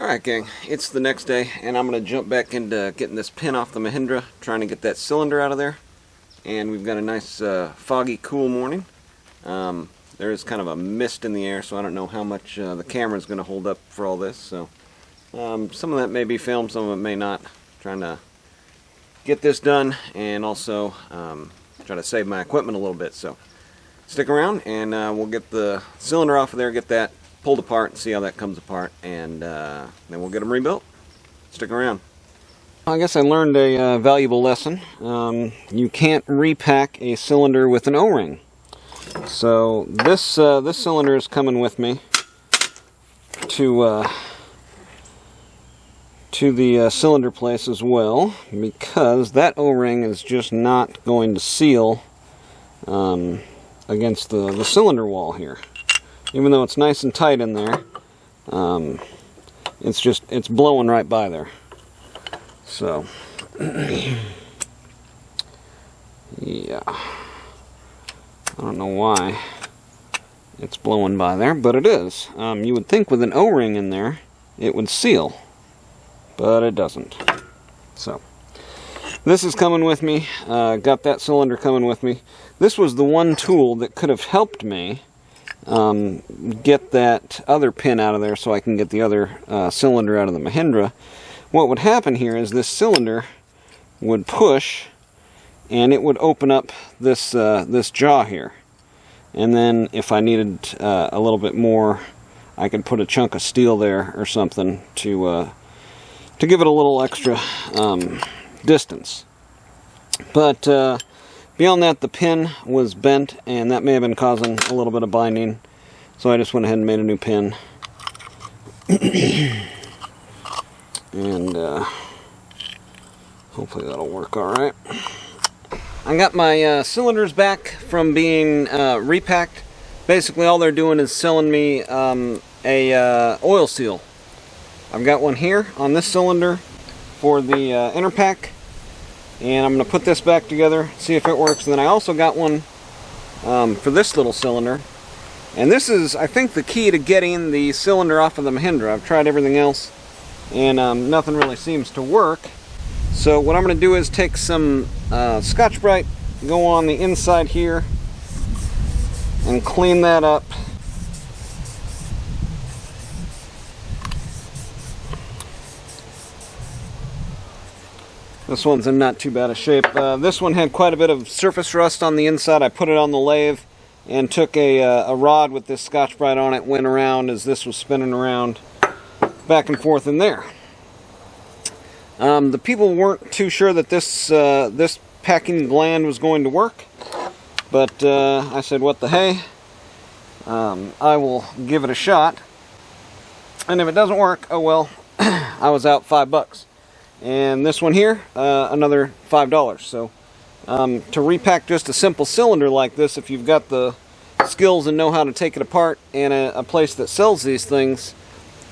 Alright gang, it's the next day and I'm going to jump back into getting this pin off the Mahindra, trying to get that cylinder out of there. And we've got a nice foggy, cool morning. There is kind of a mist in the air, so I don't know how much the camera is going to hold up for all this. So some of that may be filmed, some of it may not. Trying to get this done and also try to save my equipment a little bit. So stick around and we'll get the cylinder off of there, get that pulled apart and see how that comes apart, and then we'll get them rebuilt. Stick around. I guess I learned a valuable lesson. You can't repack a cylinder with an O-ring. So this cylinder is coming with me to the cylinder place as well, because that O-ring is just not going to seal against the cylinder wall here. Even though it's nice and tight in there, it's blowing right by there. So, yeah, I don't know why it's blowing by there, but it is. You would think with an O-ring in there, it would seal, but it doesn't. So, this is coming with me. Got that cylinder coming with me. This was the one tool that could have helped me get that other pin out of there so I can get the other cylinder out of the Mahindra. What would happen here is this cylinder would push and it would open up this this jaw here, and then if I needed a little bit more, I could put a chunk of steel there or something to give it a little extra distance. But beyond that, the pin was bent, and that may have been causing a little bit of binding, so I just went ahead and made a new pin. And hopefully that'll work alright. I got my cylinders back from being repacked. Basically all they're doing is selling me a oil seal. I've got one here on this cylinder for the inner pack. And I'm going to put this back together, see if it works. And then I also got one for this little cylinder. And this is, I think, the key to getting the cylinder off of the Mahindra. I've tried everything else, and nothing really seems to work. So what I'm going to do is take some Scotch-Brite, go on the inside here, and clean that up. This one's in not too bad a shape. This one had quite a bit of surface rust on the inside. I put it on the lathe and took a rod with this Scotch-Brite on it, went around as this was spinning around back and forth in there. The people weren't too sure that this packing gland was going to work, but I said, what the hey, I will give it a shot, and if it doesn't work, oh well, I was out $5. And this one here, another $5. So to repack just a simple cylinder like this, if you've got the skills and know how to take it apart, and a place that sells these things,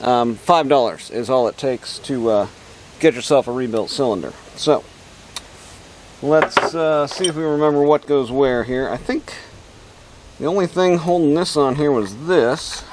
$5 is all it takes to get yourself a rebuilt cylinder. So let's see if we remember what goes where here. I think the only thing holding this on here was this.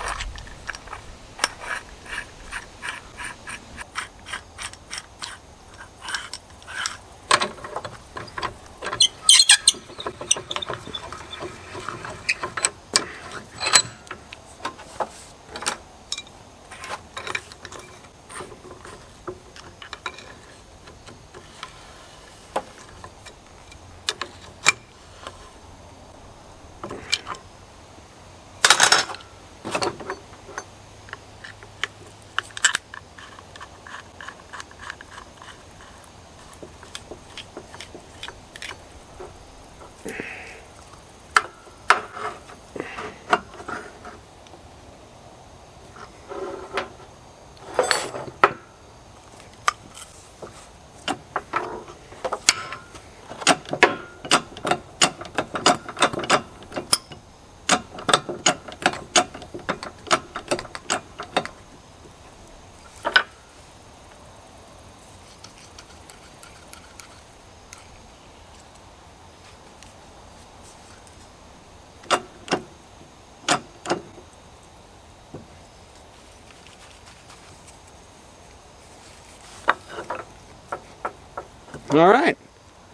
Alright,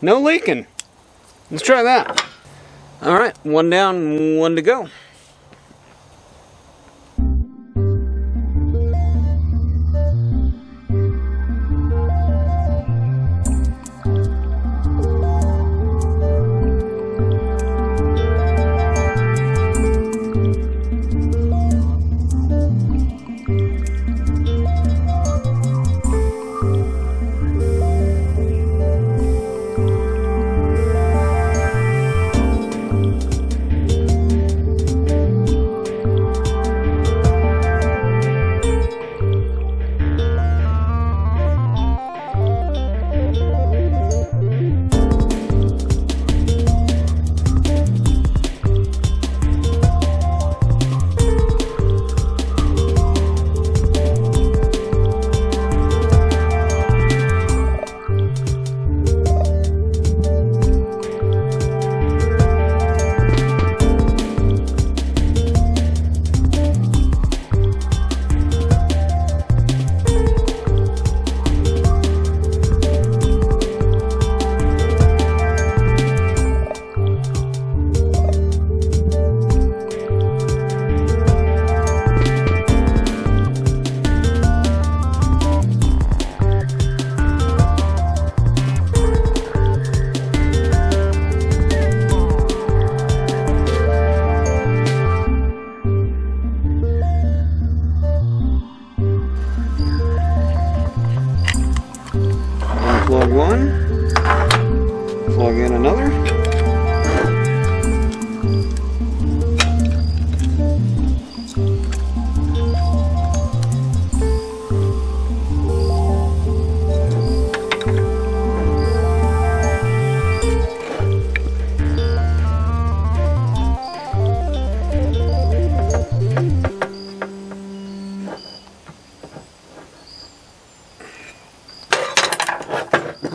no leaking. Let's try that. Alright, one down, one to go. Plug one, plug in another.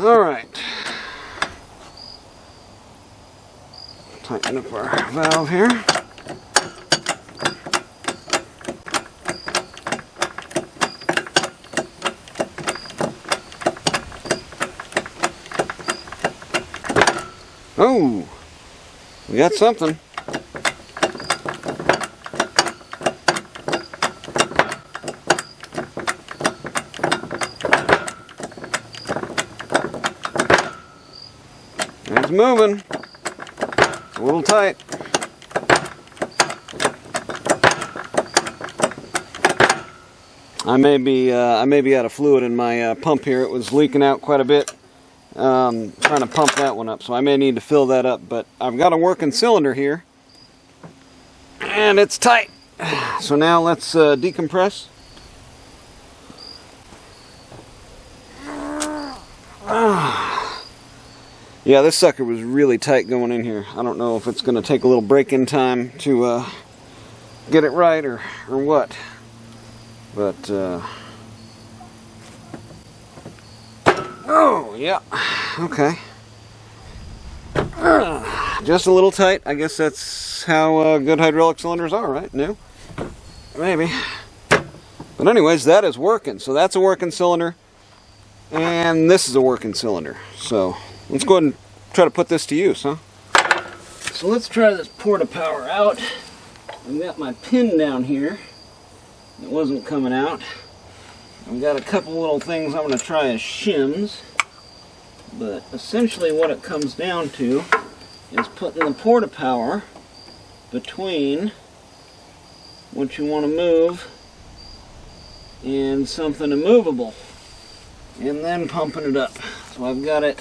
All right. Tighten up our valve here. Oh, we got something. It's moving. It's a little tight. I may be out of fluid in my pump here. It was leaking out quite a bit. Trying to pump that one up, so I may need to fill that up. But I've got a working cylinder here, and it's tight. So now let's decompress. Yeah, this sucker was really tight going in here. I don't know if it's going to take a little break-in time to get it right or what. But, oh, yeah. Okay. Just a little tight. I guess that's how good hydraulic cylinders are, right? New? Maybe. But anyways, that is working. So that's a working cylinder. And this is a working cylinder. So let's go ahead and try to put this to use, huh? So let's try this porta-power out. I've got my pin down here. It wasn't coming out. I've got a couple little things I'm going to try as shims. But essentially what it comes down to is putting the porta-power between what you want to move and something immovable. And then pumping it up. So I've got it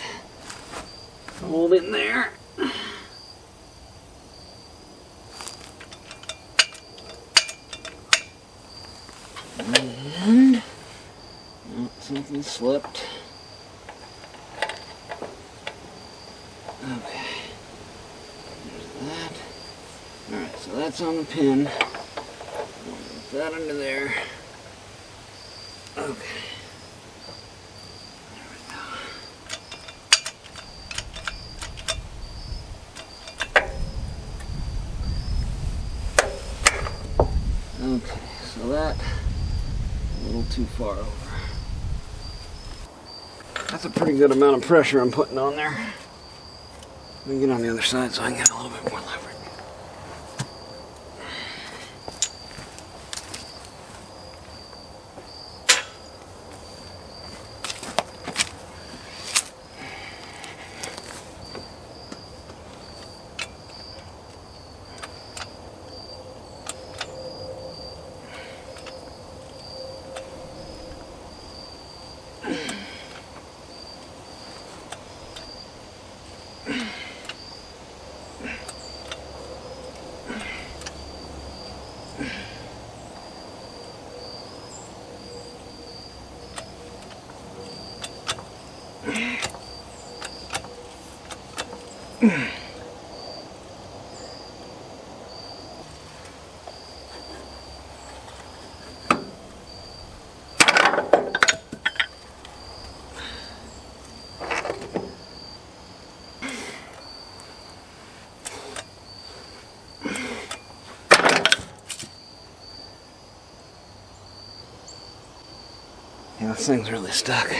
hold in there. And oh, something slipped. Okay. There's that. Alright, so that's on the pin. Put that under there. Okay. Okay, so that a little too far over. That's a pretty good amount of pressure I'm putting on there. Let me get on the other side so I can get a little bit more leverage. Yeah, this thing's really stuck.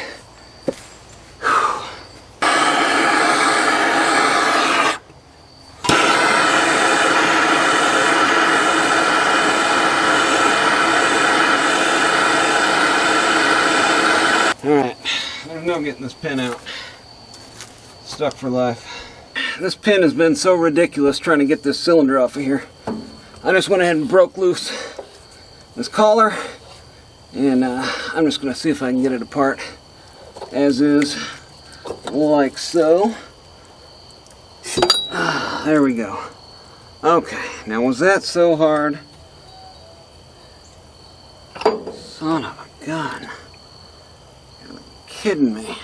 Alright, there's no getting this pin out. Stuck for life. This pin has been so ridiculous trying to get this cylinder off of here. I just went ahead and broke loose this collar, and I'm just going to see if I can get it apart as is, like so. There we go. Okay, now was that so hard? Son of a gun. You're kidding me.